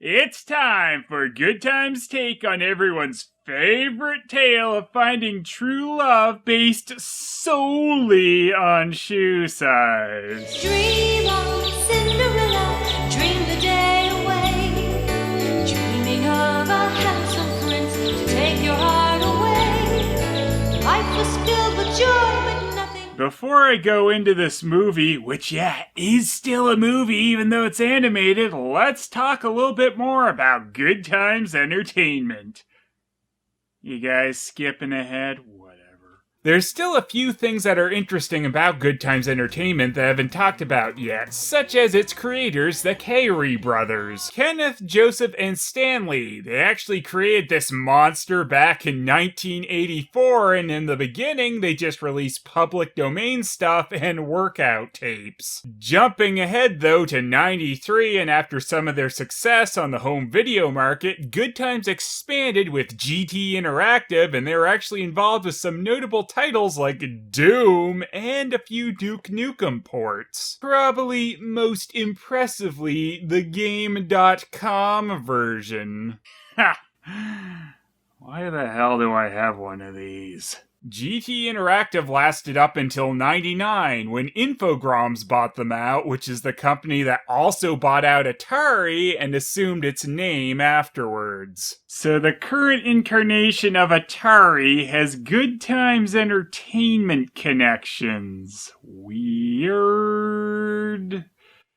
It's time for GoodTimes' take on everyone's favorite tale of finding true love based solely on shoe size. Dream on, Cinderella, dream the day away, dreaming of a handsome prince to take your heart away. Life was filled with joy, but nothing. Before I go into this movie, which is still a movie even though it's animated, let's talk a little bit more about GoodTimes Entertainment. You guys skipping ahead? Whatever. There's still a few things that are interesting about GoodTimes Entertainment that haven't talked about yet, such as its creators, the Carey brothers, Kenneth, Joseph, and Stanley. They actually created this monster back in 1984, and in the beginning, they just released public domain stuff and workout tapes. Jumping ahead, though, to 93, and after some of their success on the home video market, GoodTimes expanded with GT Interactive, and they were actually involved with some notable titles like Doom and a few Duke Nukem ports. Probably most impressively, the Game.com version. Ha! Why the hell do I have one of these? GT Interactive lasted up until 99, when Infogrames bought them out, which is the company that also bought out Atari and assumed its name afterwards. So the current incarnation of Atari has GoodTimes Entertainment connections. Weird.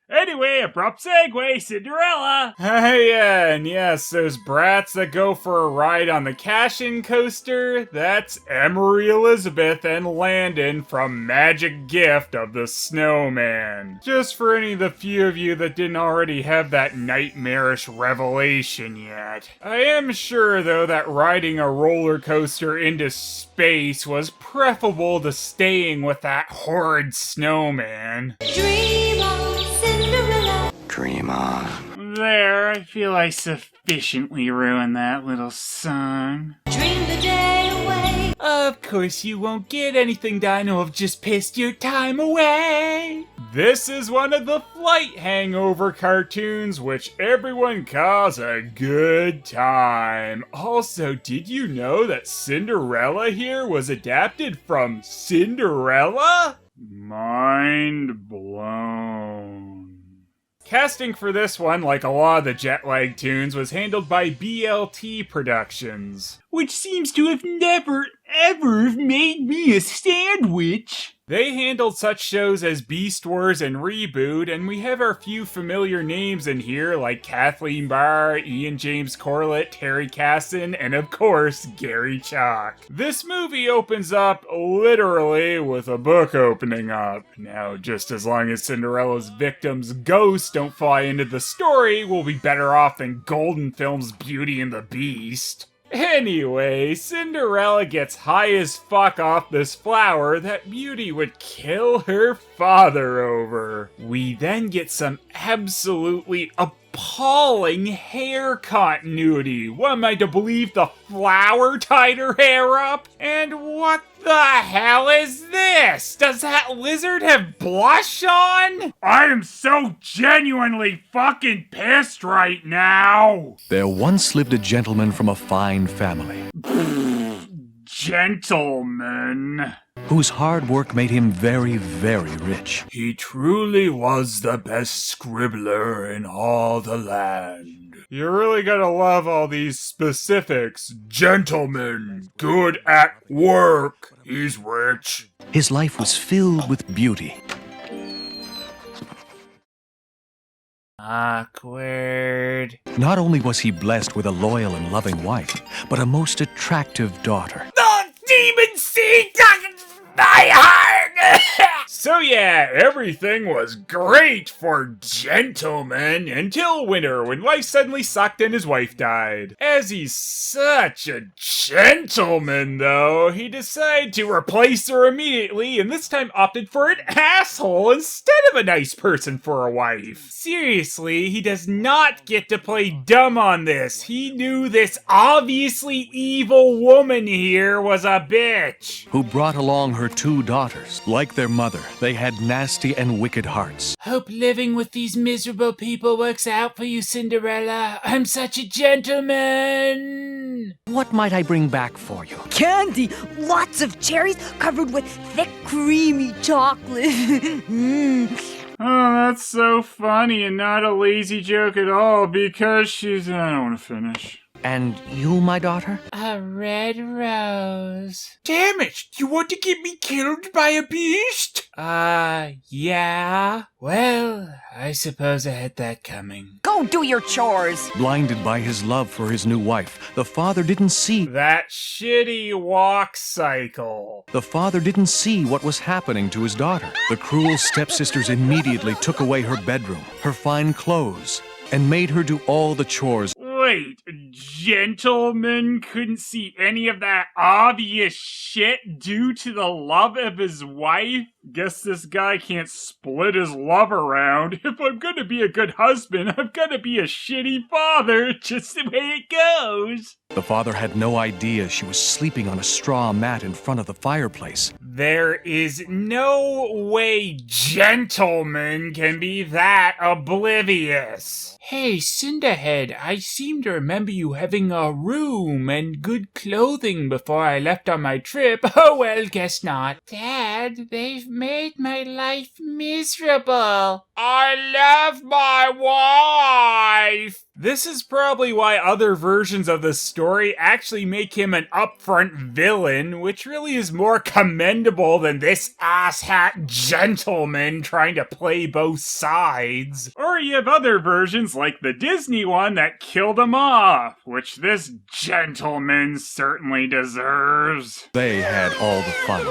Anyway, abrupt segue, Cinderella! And yes, those brats that go for a ride on the cash-in coaster, that's Emery Elizabeth and Landon from Magic Gift of the Snowman. Just for any of the few of you that didn't already have that nightmarish revelation yet. I am sure, though, that riding a roller coaster into space was preferable to staying with that horrid snowman. Dream on, Cinderella. Dream on. There, I feel I sufficiently ruined that little song. Dream the day away. Of course you won't get anything, Dino. I've just pissed your time away. This is one of the Flight Hangover cartoons, which everyone calls a good time. Also, did you know that Cinderella here was adapted from Cinderella? Mind blown. Casting for this one, like a lot of the Jetlag tunes, was handled by BLT Productions, which seems to have never, ever made me a sandwich. They handled such shows as Beast Wars and Reboot, and we have our few familiar names in here like Kathleen Barr, Ian James Corlett, Terry Casson, and of course, Gary Chalk. This movie opens up literally with a book opening up. Now, just as long as Cinderella's victims' ghosts don't fly into the story, we'll be better off than Golden Films' Beauty and the Beast. Anyway, Cinderella gets high as fuck off this flower that Beauty would kill her father over. We then get some absolutely appalling hair continuity. What am I to believe, the flower tied her hair up? And what the hell is this? Does that lizard have blush on? I am so genuinely fucking pissed right now. There once lived a gentleman from a fine family, Gentleman. whose hard work made him very, very rich. He truly was the best scribbler in all the land. You're really gonna love all these specifics. Gentleman, good at work. He's rich. His life was filled with beauty. Awkward. Not only was he blessed with a loyal and loving wife, but a most attractive daughter. The demon seed my heart! So yeah, everything was great for Gentleman until winter when life suddenly sucked and his wife died. As he's such a gentleman though, he decided to replace her immediately and this time opted for an asshole instead of a nice person for a wife. Seriously, he does not get to play dumb on this. He knew this obviously evil woman here was a bitch. Who brought along her two daughters, like their mother, they had nasty and wicked hearts. Hope living with these miserable people works out for you, Cinderella. I'm such a gentleman. What might I bring back for you? Candy! Lots of cherries covered with thick, creamy chocolate. Oh, that's so funny and not a lazy joke at all because she's... I don't want to finish. And you, my daughter? A red rose. Damn it! You want to get me killed by a beast? Yeah. Well, I suppose I had that coming. Go do your chores. Blinded by his love for his new wife, the father didn't see... That shitty walk cycle. The father didn't see what was happening to his daughter. The cruel stepsisters immediately took away her bedroom, her fine clothes, and made her do all the chores. Wait, gentleman couldn't see any of that obvious shit due to the love of his wife? Guess this guy can't split his love around. If I'm gonna be a good husband, I'm gonna be a shitty father, just the way it goes. The father had no idea she was sleeping on a straw mat in front of the fireplace. There is no way gentlemen can be that oblivious. Hey, Cinderhead, I seem to remember you having a room and good clothing before I left on my trip. Oh well, guess not. Dad, they've made my life miserable. I love my wife. This is probably why other versions of the story actually make him an upfront villain, which really is more commendable than this asshat gentleman trying to play both sides. Or you have other versions like the Disney one that killed him off, which this gentleman certainly deserves. They had all the fun.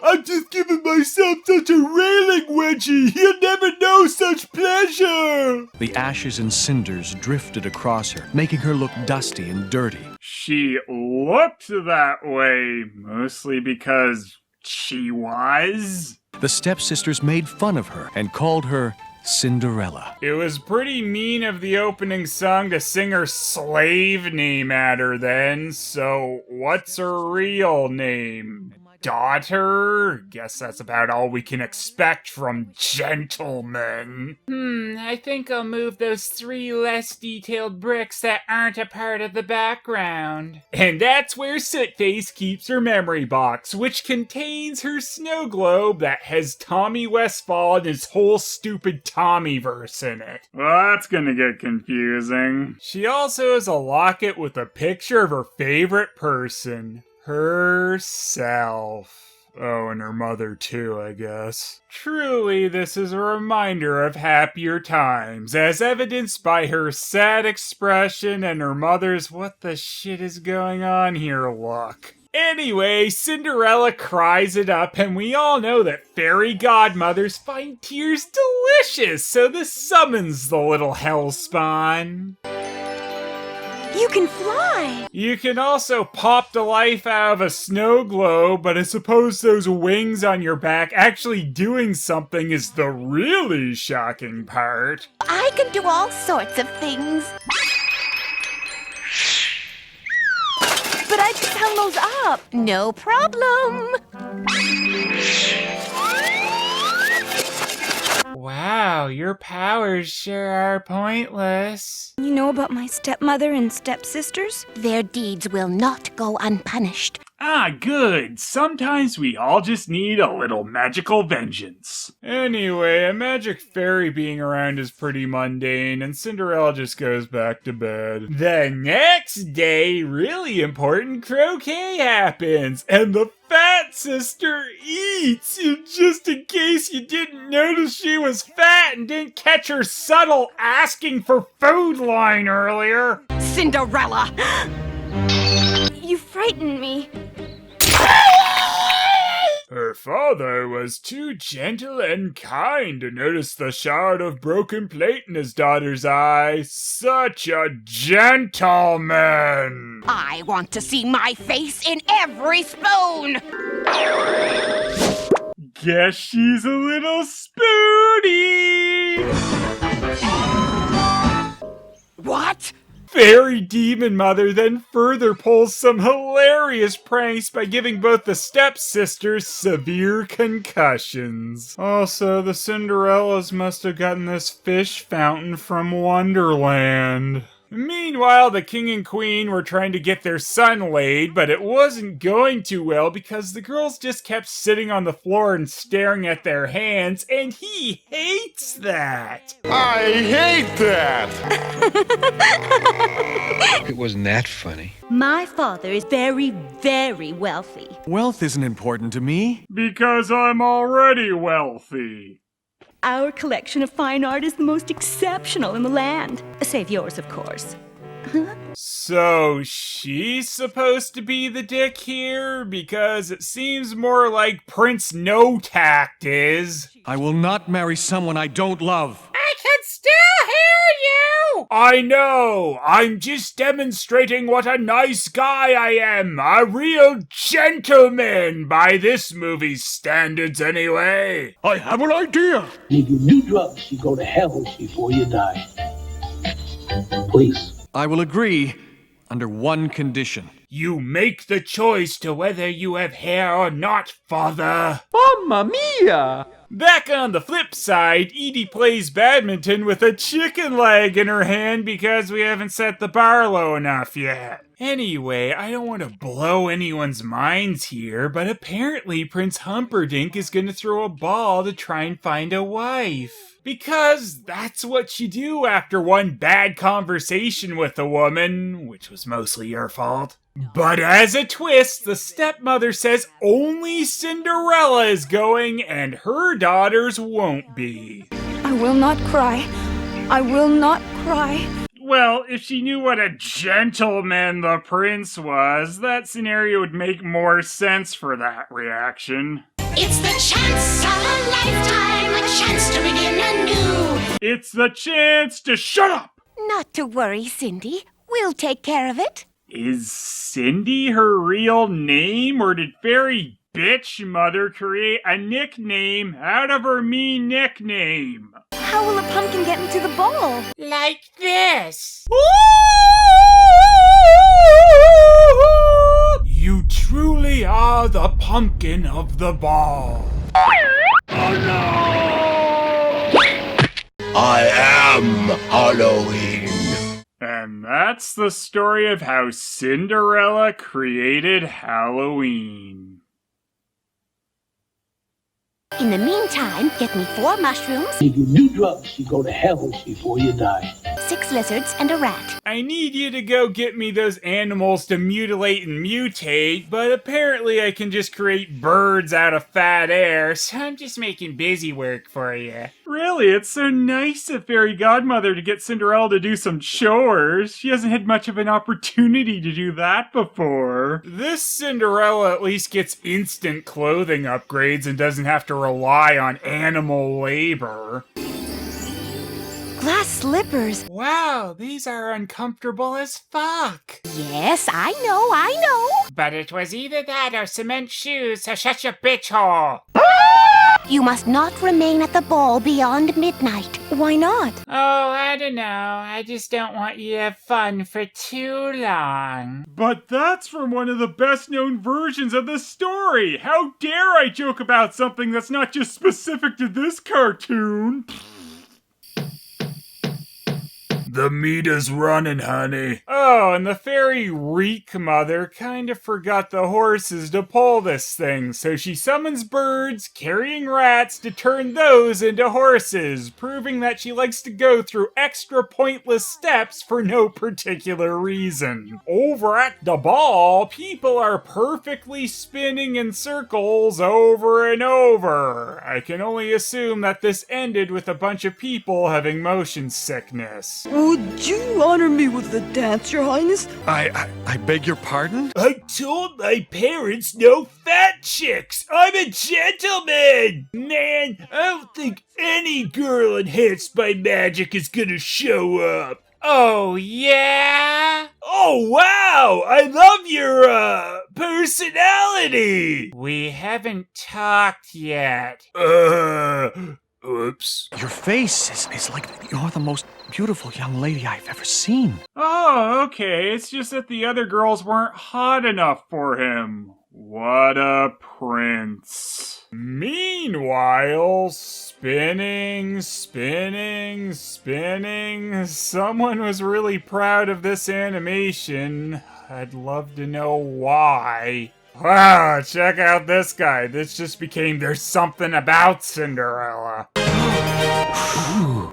I'm just giving myself such a railing, Wedgie! You'll never know such pleasure! The ashes and cinders drifted across her, making her look dusty and dirty. She looked that way, mostly because she was. The stepsisters made fun of her and called her Cinderella. It was pretty mean of the opening song to sing her slave name at her then, so what's her real name? Daughter? Guess that's about all we can expect from gentlemen. I think I'll move those 3 less detailed bricks that aren't a part of the background. And that's where Sootface keeps her memory box, which contains her snow globe that has Tommy Westfall and his whole stupid Tommyverse in it. Well, that's gonna get confusing. She also has a locket with a picture of her favorite person. Herself. Oh, and her mother too, I guess. Truly, this is a reminder of happier times, as evidenced by her sad expression and her mother's "what the shit is going on here" look. Anyway, Cinderella cries it up, and we all know that fairy godmothers find tears delicious, so this summons the little hellspawn. You can fly! You can also pop the life out of a snow globe, but I suppose those wings on your back actually doing something is the really shocking part. I can do all sorts of things. But I just hung those up. No problem. Wow, your powers sure are pointless. You know about my stepmother and stepsisters? Their deeds will not go unpunished. Ah, good. Sometimes we all just need a little magical vengeance. Anyway, a magic fairy being around is pretty mundane, and Cinderella just goes back to bed. The next day, really important croquet happens, and the fat sister eats. Just in case you didn't notice she was fat and didn't catch her subtle asking for food line earlier. Cinderella! You frightened me. Her father was too gentle and kind to notice the shard of broken plate in his daughter's eye. Such a gentleman! I want to see my face in every spoon! Guess she's a little spoony! What? fairy demon mother then further pulls some hilarious pranks by giving both the stepsisters severe concussions. Also, the Cinderellas must have gotten this fish fountain from Wonderland. Meanwhile, the king and queen were trying to get their son laid, but it wasn't going too well because the girls just kept sitting on the floor and staring at their hands, and he hates that. I hate that! It wasn't that funny. My father is very, very wealthy. Wealth isn't important to me. Because I'm already wealthy. Our collection of fine art is the most exceptional in the land. Save yours, of course. So she's supposed to be the dick here? Because it seems more like Prince No Tact is. I will not marry someone I don't love. I can still hear you! I know! I'm just demonstrating what a nice guy I am! A real gentleman, by this movie's standards anyway! I have an idea. If you do drugs, you go to hell before you die. Please. I will agree under one condition. You make the choice to whether you have hair or not, father! Mamma mia! Back on the flip side, Edie plays badminton with a chicken leg in her hand because we haven't set the bar low enough yet. Anyway, I don't want to blow anyone's minds here, but apparently Prince Humperdinck is going to throw a ball to try and find a wife. Because that's what you do after one bad conversation with a woman, which was mostly your fault. But as a twist, the stepmother says only Cinderella is going and her daughters won't be. I will not cry. I will not cry. Well, if she knew what a gentleman the prince was, that scenario would make more sense for that reaction. It's the chance of a lifetime, a chance to begin anew. It's the chance to shut up! Not to worry, Cindy. We'll take care of it. Is Cindy her real name, or did Fairy Bitch Mother create a nickname out of her mean nickname? How will a pumpkin get me to the ball? Like this. You truly are the pumpkin of the ball. Oh no! I am Halloween. And that's the story of how Cinderella created Halloween. In the meantime, get me 4 mushrooms, If you do drugs, you go to hell before you die. 6 lizards, and a rat. I need you to go get me those animals to mutilate and mutate, but apparently I can just create birds out of fat air, so I'm just making busy work for you. Really, it's so nice of Fairy Godmother to get Cinderella to do some chores. She hasn't had much of an opportunity to do that before. This Cinderella at least gets instant clothing upgrades and doesn't have to rely on animal labor. Glass slippers. Wow, these are uncomfortable as fuck. Yes, I know. But it was either that or cement shoes, so shut your bitch hole. You must not remain at the ball beyond midnight. Why not? Oh, I don't know. I just don't want you to have fun for too long. But that's from one of the best-known versions of the story. How dare I joke about something that's not just specific to this cartoon? The meat is running, honey. Oh, and the fairy Reek Mother kind of forgot the horses to pull this thing, so she summons birds carrying rats to turn those into horses, proving that she likes to go through extra pointless steps for no particular reason. Over at the ball, people are perfectly spinning in circles over and over. I can only assume that this ended with a bunch of people having motion sickness. Would you honor me with a dance, Your Highness? I beg your pardon? I told my parents no fat chicks. I'm a gentleman. Man, I don't think any girl enhanced by magic is gonna show up. Oh, yeah? Oh, wow! I love your, personality! We haven't talked yet. Oops. Your face is like you're the most beautiful young lady I've ever seen. Oh, okay. It's just that the other girls weren't hot enough for him. What a prince. Meanwhile, spinning. Someone was really proud of this animation. I'd love to know why. Wow, check out this guy. This just became There's Something About Cinderella. Huh?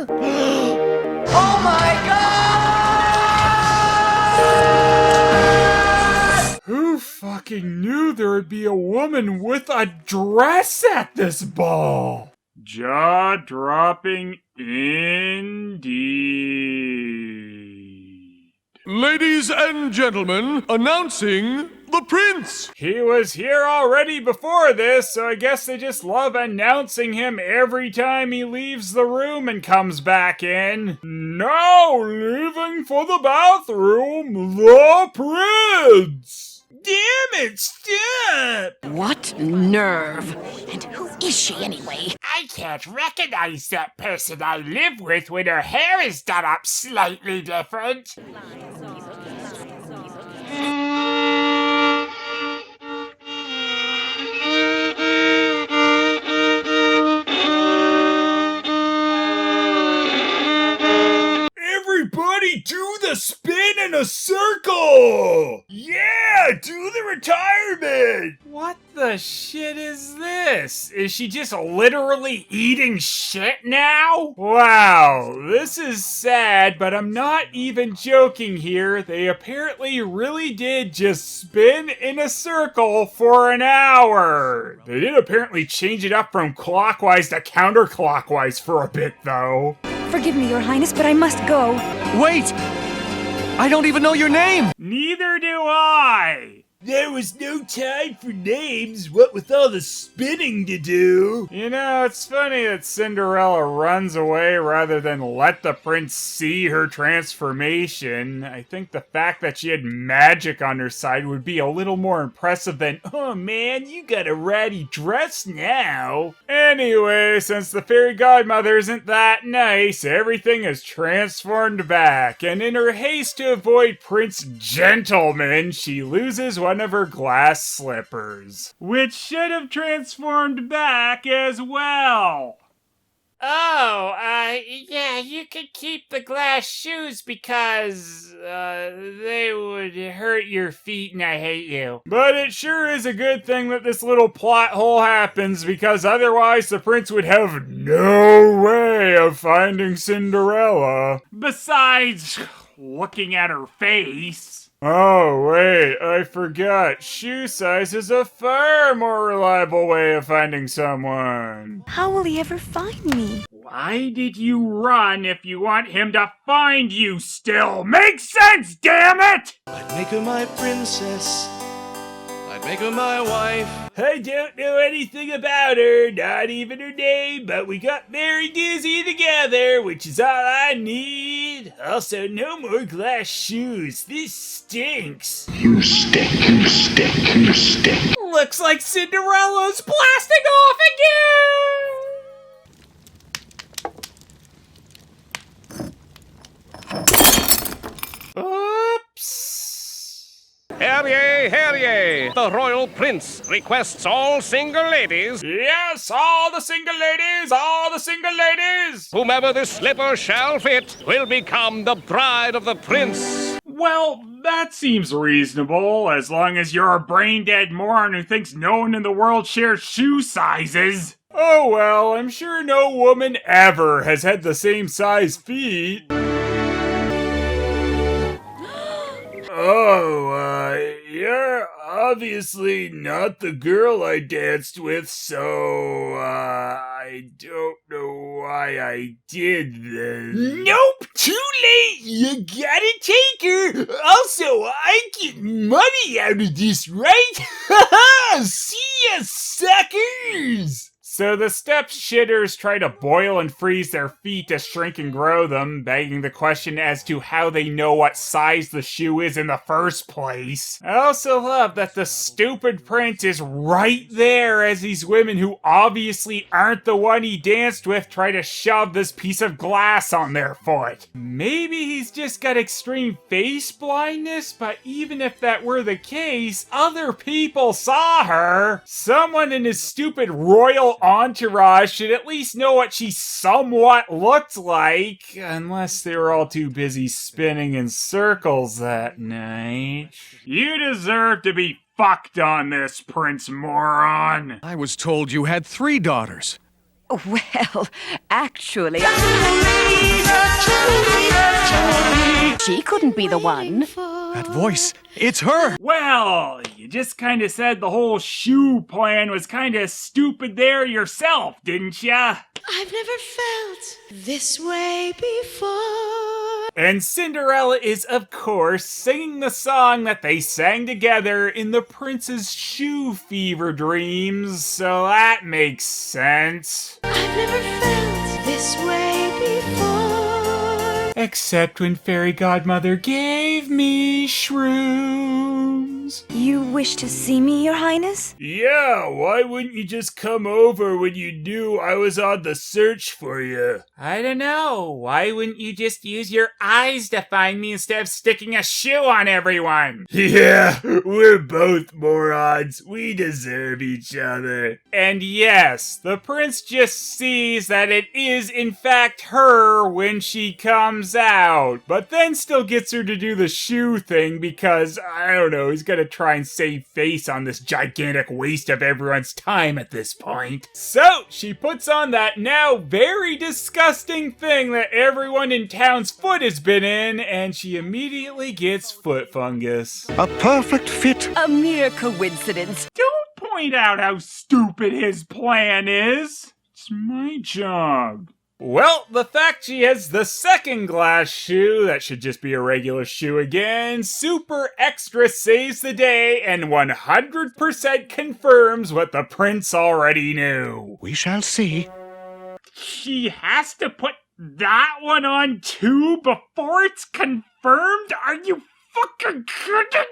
Oh my God! Who fucking knew there would be a woman with a dress at this ball? Jaw-dropping indeed. Ladies and gentlemen, announcing the prince. He was here already before this, so I guess they just love announcing him every time he leaves the room and comes back in. Now leaving for the bathroom, the prince! Damn it, stop! What nerve! And who is she anyway? I can't recognize that person I live with when her hair is done up slightly different. Everybody do the spin in a circle! Yeah, do the retirement! What the shit is this? Is she just literally eating shit now? Wow, this is sad, but I'm not even joking here. They apparently really did just spin in a circle for an hour. They did apparently change it up from clockwise to counterclockwise for a bit, though. Forgive me, Your Highness, but I must go. Wait! I don't even know your name! Neither do I! There was no time for names, what with all the spinning to do. You know, it's funny that Cinderella runs away rather than let the prince see her transformation. I think the fact that she had magic on her side would be a little more impressive than, oh man, you got a ratty dress now. Anyway, since the fairy godmother isn't that nice, everything is transformed back, and in her haste to avoid Prince Gentleman, she loses one of her glass slippers, which should have transformed back as well. Oh, yeah, you could keep the glass shoes because, they would hurt your feet and I hate you. But it sure is a good thing that this little plot hole happens, because otherwise the prince would have no way of finding Cinderella. Besides looking at her face. Oh, wait, I forgot. Shoe size is a far more reliable way of finding someone. How will he ever find me? Why did you run if you want him to find you still? Makes sense, damn it! I'd make her my princess. I'd make her my wife. I don't know anything about her, not even her name, but we got very dizzy together, which is all I need. Also, no more glass shoes. This stinks. You stink, you stink, you stink. Looks like Cinderella's blasting off again! Oops. Hear ye! The royal prince requests all single ladies. Yes, all the single ladies, all the single ladies! Whomever this slipper shall fit will become the bride of the prince. Well, that seems reasonable, as long as you're a brain-dead moron who thinks no one in the world shares shoe sizes. Oh well, I'm sure no woman ever has had the same size feet. Oh, you're obviously not the girl I danced with, so, I don't know why I did this. Nope! Too late! You gotta take her! Also, I get money out of this, right? Haha! See ya, suckers! So the step shitters try to boil and freeze their feet to shrink and grow them, begging the question as to how they know what size the shoe is in the first place. I also love that the stupid prince is right there as these women who obviously aren't the one he danced with try to shove this piece of glass on their foot. Maybe he's just got extreme face blindness, but even if that were the case, other people saw her. Someone in his stupid royal entourage should at least know what she somewhat looked like, unless they were all too busy spinning in circles that night. You deserve to be fucked on this, Prince Moron. I was told you had 3 daughters. Well, actually, she couldn't be the one. That voice, it's her! Well, you just kinda said the whole shoe plan was kinda stupid there yourself, didn't ya? I've never felt this way before. And Cinderella is, of course, singing the song that they sang together in the prince's shoe fever dreams, so that makes sense. I've never felt this way before. Except when Fairy Godmother gave me shrooms. You wish to see me, Your Highness? Yeah, why wouldn't you just come over when you knew I was on the search for you? I don't know. Why wouldn't you just use your eyes to find me instead of sticking a shoe on everyone? Yeah, we're both morons. We deserve each other. And yes, the prince just sees that it is in fact her when she comes out, but then still gets her to do the shoe thing because, I don't know, he's gonna try and save face on this gigantic waste of everyone's time at this point. So, she puts on that now very disgusting thing that everyone in town's foot has been in, and she immediately gets foot fungus. A perfect fit. A mere coincidence. Don't point out how stupid his plan is. It's my job. Well, the fact she has the second glass shoe, that should just be a regular shoe again, super extra saves the day and 100% confirms what the prince already knew. We shall see. She has to put that one on too before it's confirmed? Are you fucking kidding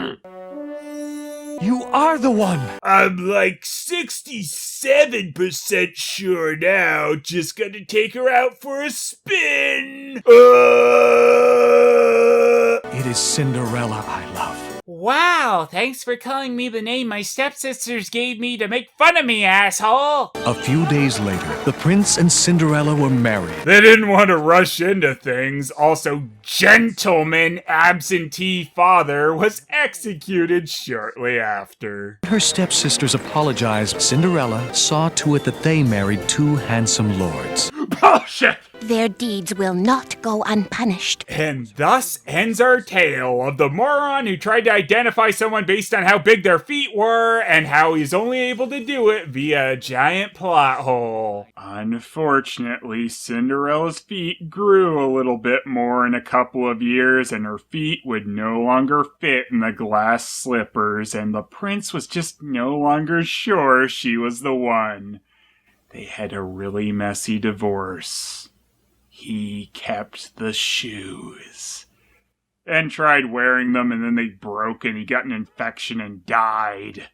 me? You are the one! I'm like 67% sure now. Just gonna take her out for a spin. It is Cinderella I love. Wow, thanks for calling me the name my stepsisters gave me to make fun of me, asshole! A few days later, the prince and Cinderella were married. They didn't want to rush into things. Also, gentleman absentee father was executed shortly after. Her stepsisters apologized. Cinderella saw to it that they married 2 handsome lords. Bullshit! Their deeds will not go unpunished. And thus ends our tale of the moron who tried to identify someone based on how big their feet were and how he's only able to do it via a giant plot hole. Unfortunately, Cinderella's feet grew a little bit more in a couple of years and her feet would no longer fit in the glass slippers, and the prince was just no longer sure she was the one. They had a really messy divorce. He kept the shoes. And tried wearing them, and then they broke and he got an infection and died.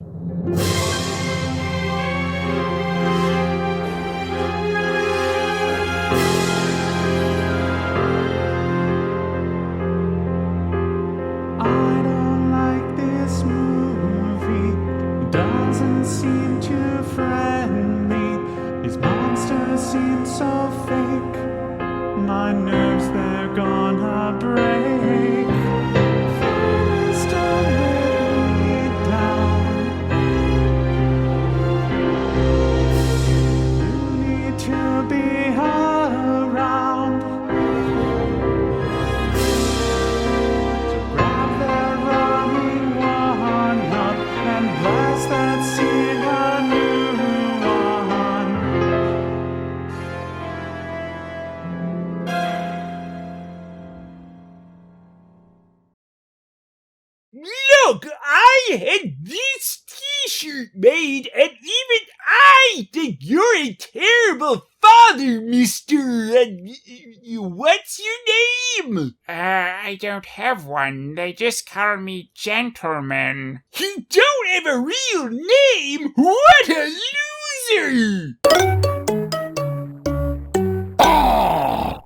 I don't like this movie. It doesn't seem too friendly. These monsters seem so fake. My nerves, they're gonna break. Please don't let me down. You need to be around. So grab that running one up and blast that scene a new one. Look, I had this t-shirt made and even I think you're a terrible father, mister. What's your name? I don't have one. They just call me Gentleman. You don't have a real name? What a loser!